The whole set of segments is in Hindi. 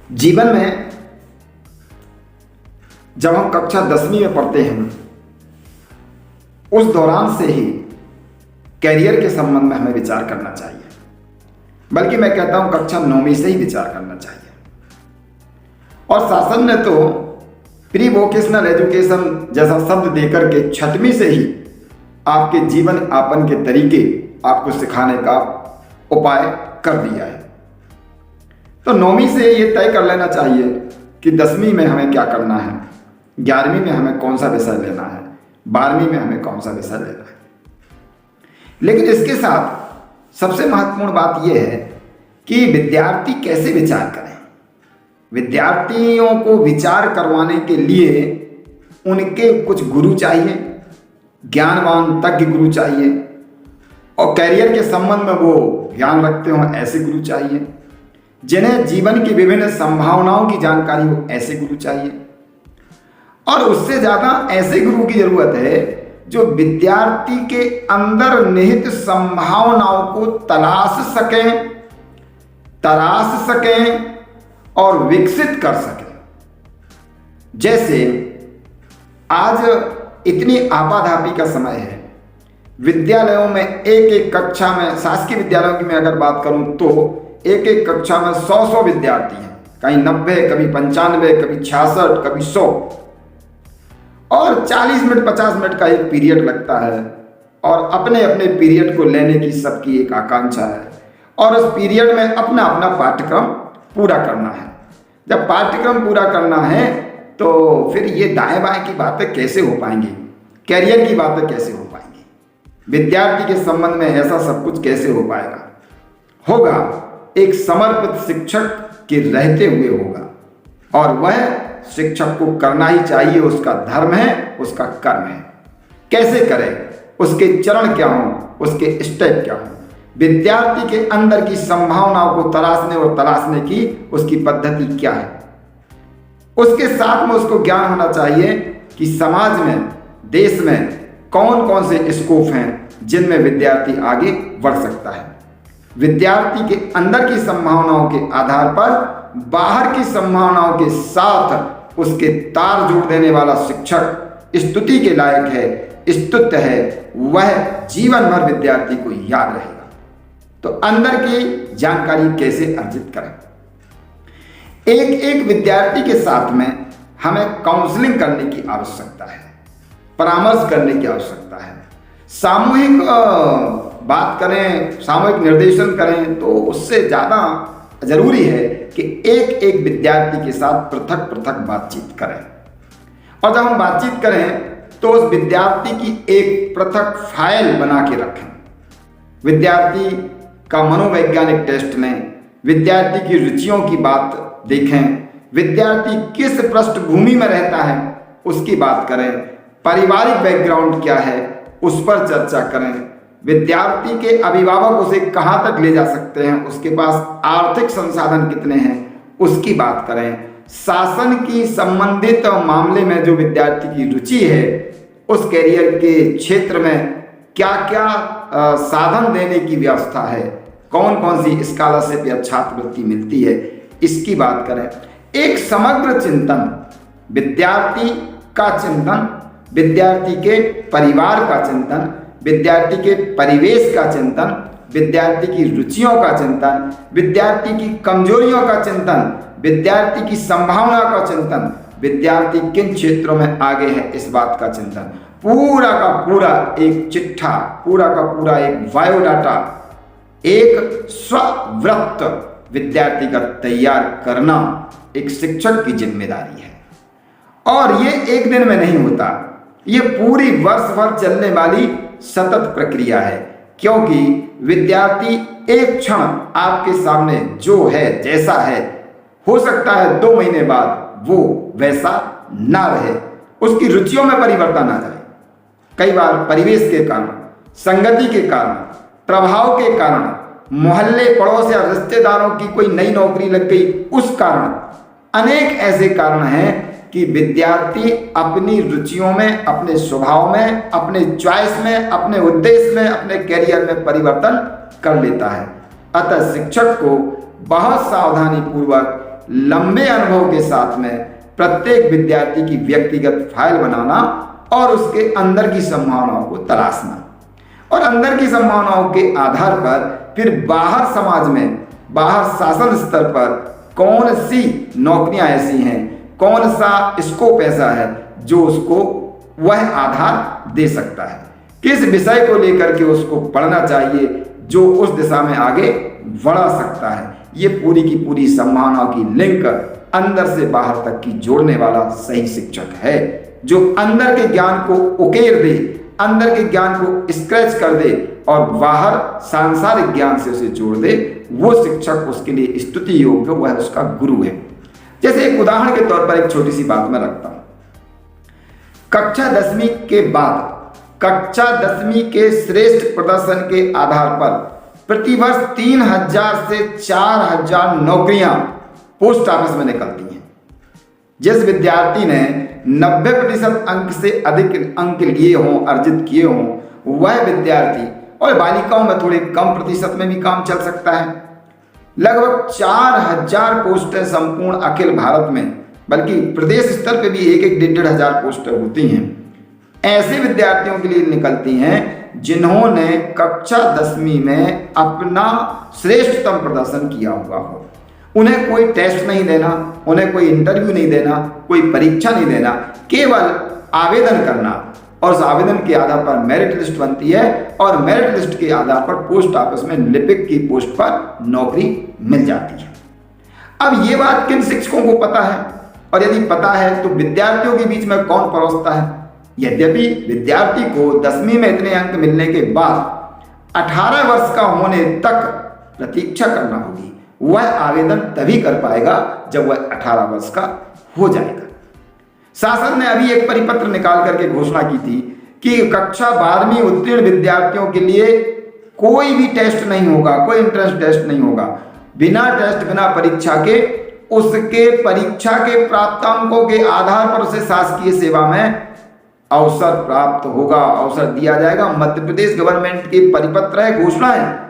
जीवन में जब हम कक्षा 10वीं में पढ़ते हैं उस दौरान से ही कैरियर के संबंध में हमें विचार करना चाहिए, बल्कि मैं कहता हूं कक्षा 9वीं से ही विचार करना चाहिए। और शासन ने तो प्री वोकेशनल एजुकेशन जैसा शब्द देकर के 6वीं से ही आपके जीवन यापन के तरीके आपको सिखाने का उपाय कर दिया है। तो 9वीं से ये तय कर लेना चाहिए कि 10वीं में हमें क्या करना है, 11वीं में हमें कौन सा विषय लेना है, 12वीं में हमें कौन सा विषय लेना है। लेकिन इसके साथ सबसे महत्वपूर्ण बात यह है कि विद्यार्थी कैसे विचार करें। विद्यार्थियों को विचार करवाने के लिए उनके कुछ गुरु चाहिए, ज्ञानवान तज्ञ गुरु चाहिए, और कैरियर के संबंध में वो ज्ञान रखते हो ऐसे गुरु चाहिए, जिन्हें जीवन की विभिन्न संभावनाओं की जानकारी हो ऐसे गुरु चाहिए। और उससे ज़्यादा ऐसे गुरु की जरूरत है जो विद्यार्थी के अंदर निहित संभावनाओं को तराश सकें और विकसित कर सकें। जैसे आज इतनी आपाधापी का समय है, विद्यालयों में एक एक कक्षा में, शासकीय विद्यालयों की मैं अगर बात करूं तो एक एक कक्षा में 100 विद्यार्थी हैं, कहीं 90, कभी 95, कभी 66, कभी 100, और 40 मिनट 50 मिनट का एक पीरियड लगता है, और अपने अपने पीरियड को लेने की सबकी एक आकांक्षा है, और उस पीरियड में अपना अपना पाठ्यक्रम पूरा करना है। जब पाठ्यक्रम पूरा करना है तो फिर ये दाएं बाएं की बातें कैसे हो पाएंगी, कैरियर की बातें कैसे हो पाएंगी, विद्यार्थी के संबंध में ऐसा सब कुछ कैसे हो पाएगा। होगा एक समर्पित शिक्षक के रहते हुए होगा, और वह शिक्षक को करना ही चाहिए, उसका धर्म है, उसका कर्म है। कैसे करें, उसके चरण क्या हों, उसके स्टेप क्या हों, विद्यार्थी के अंदर की संभावनाओं को तलाशने की उसकी पद्धति क्या है। उसके साथ में उसको ज्ञान होना चाहिए कि समाज में, देश में कौन कौन से स्कोप हैं जिनमें विद्यार्थी आगे बढ़ सकता है। विद्यार्थी के अंदर की संभावनाओं के आधार पर बाहर की संभावनाओं के साथ उसके तार जोड़ देने वाला शिक्षक स्तुति के लायक है, स्तुत्य है, वह जीवन भर विद्यार्थी को याद रहेगा। तो अंदर की जानकारी कैसे अर्जित करें। एक एक विद्यार्थी के साथ में हमें काउंसलिंग करने की आवश्यकता है, परामर्श करने की आवश्यकता है, सामूहिक बात करें, सामूहिक निर्देशन करें, तो उससे ज़्यादा जरूरी है कि एक एक विद्यार्थी के साथ पृथक पृथक बातचीत करें। और जब हम बातचीत करें तो उस विद्यार्थी की एक पृथक फाइल बना के रखें। विद्यार्थी का मनोवैज्ञानिक टेस्ट लें, विद्यार्थी की रुचियों की बात देखें, विद्यार्थी किस पृष्ठभूमि में रहता है उसकी बात करें, पारिवारिक बैकग्राउंड क्या है उस पर चर्चा करें, विद्यार्थी के अभिभावक उसे कहाँ तक ले जा सकते हैं, उसके पास आर्थिक संसाधन कितने हैं उसकी बात करें, शासन की संबंधित मामले में जो विद्यार्थी की रुचि है उस कैरियर के क्षेत्र में क्या क्या साधन देने की व्यवस्था है, कौन कौन सी स्कॉलरशिप या छात्रवृत्ति मिलती है, इसकी बात करें। एक समग्र चिंतन, विद्यार्थी का चिंतन, विद्यार्थी के परिवार का चिंतन, विद्यार्थी के परिवेश का चिंतन, विद्यार्थी की रुचियों का चिंतन, विद्यार्थी की कमजोरियों का चिंतन, विद्यार्थी की संभावना का चिंतन, विद्यार्थी किन क्षेत्रों में आगे है इस बात का चिंतन, पूरा का पूरा एक चिट्ठा, पूरा का पूरा एक बायोडाटा, एक स्ववृत्त विद्यार्थी का तैयार करना एक शिक्षक की जिम्मेदारी है। और ये एक दिन में नहीं होता, ये पूरी वर्ष भर चलने वाली सतत प्रक्रिया है, क्योंकि विद्यार्थी एक क्षण आपके सामने जो है, जैसा है, हो सकता है 2 महीने बाद वो वैसा ना रहे, उसकी रुचियों में परिवर्तन आ जाए। कई बार परिवेश के कारण, संगति के कारण, प्रभाव के कारण, मोहल्ले पड़ोस या रिश्तेदारों की कोई नई नौकरी लग गई उस कारण, अनेक ऐसे कारण हैं कि विद्यार्थी अपनी रुचियों में, अपने स्वभाव में, अपने चॉइस में, अपने उद्देश्य में, अपने कैरियर में परिवर्तन कर लेता है। अतः शिक्षक को बहुत सावधानी पूर्वक लंबे अनुभव के साथ में प्रत्येक विद्यार्थी की व्यक्तिगत फाइल बनाना और उसके अंदर की संभावनाओं को तलाशना, और अंदर की संभावनाओं के आधार पर फिर बाहर समाज में, बाहर शासन स्तर पर कौन सी नौकरियां ऐसी हैं, कौन सा स्कोप ऐसा है जो उसको वह आधार दे सकता है, किस विषय को लेकर के उसको पढ़ना चाहिए जो उस दिशा में आगे बढ़ा सकता है। ये पूरी की पूरी संभावनाओं की लिंक अंदर से बाहर तक की जोड़ने वाला सही शिक्षक है, जो अंदर के ज्ञान को उकेर दे, अंदर के ज्ञान को स्क्रैच कर दे और बाहर सांसारिक ज्ञान से उसे जोड़ दे। वो शिक्षक उसके लिए स्तुति योग्य, वह उसका गुरु है। जैसे एक उदाहरण के तौर पर एक छोटी सी बात मैं रखता हूं। कक्षा 10वीं के बाद कक्षा 10वीं के श्रेष्ठ प्रदर्शन के आधार पर प्रतिवर्ष 3000 से 4000 नौकरियां पोस्ट ऑफिस में निकलती हैं। जिस विद्यार्थी ने 90% अंक से अधिक अंक लिए हों, अर्जित किए हों, वह विद्यार्थी, और बालिकाओं में थोड़े कम प्रतिशत में भी काम चल सकता है, लगभग 4000 पोस्टें संपूर्ण अखिल भारत में, बल्कि प्रदेश स्तर पे भी 1-1 हजार पोस्टें होती हैं, ऐसे विद्यार्थियों के लिए निकलती हैं जिन्होंने कक्षा 10वीं में अपना श्रेष्ठतम प्रदर्शन किया हुआ हो। उन्हें कोई टेस्ट नहीं देना, उन्हें कोई इंटरव्यू नहीं देना, कोई परीक्षा नहीं देना, केवल आवेदन करना, और उस आवेदन के आधार पर मेरिट लिस्ट बनती है और मेरिट लिस्ट के आधार पर पोस्ट ऑफिस में लिपिक की पोस्ट पर नौकरी मिल जाती है। अब ये बात किन शिक्षकों को पता है, और यदि पता है तो विद्यार्थियों के बीच में कौन परोसता है? यद्यपि विद्यार्थी को 10वीं में इतने अंक मिलने के बाद 18 वर्ष का होने तक प्रतीक्षा करना होगी। वह आवेदन तभी कर पाएगा जब वह 18 वर्ष का हो जाएगा। शासन ने अभी एक परिपत्र निकाल करके घोषणा की थी कि कक्षा 12वीं उत्तीर्ण विद्यार्थियों के लिए कोई भी टेस्ट नहीं होगा, कोई एंट्रेंस टेस्ट नहीं होगा। बिना टेस्ट, बिना परीक्षा के उसके परीक्षा के प्राप्तांकों के आधार पर उसे शासकीय सेवा में अवसर प्राप्त होगा, अवसर दिया जाएगा। मध्य प्रदेश गवर्नमेंट के परिपत्र है, घोषणा है।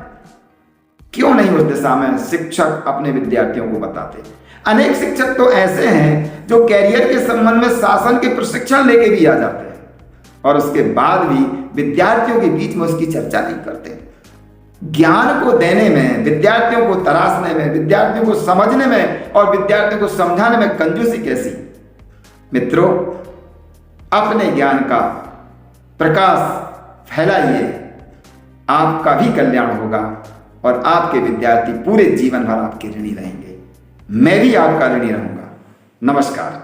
क्यों नहीं उस दिशा में शिक्षक अपने विद्यार्थियों को बताते? अनेक शिक्षक तो ऐसे हैं जो कैरियर के संबंध में शासन के प्रशिक्षण लेके भी आ जाते हैं और उसके बाद भी विद्यार्थियों के बीच में उसकी चर्चा नहीं करते। ज्ञान को देने में, विद्यार्थियों को तराशने में, विद्यार्थियों को समझने में और विद्यार्थियों को समझाने में कंजूसी कैसी? मित्रों, अपने ज्ञान का प्रकाश फैलाइए, आपका भी कल्याण होगा और आपके विद्यार्थी पूरे जीवन भर आपके ऋणी रहेंगे। मैं भी आपका ऋणी रहूंगा। नमस्कार।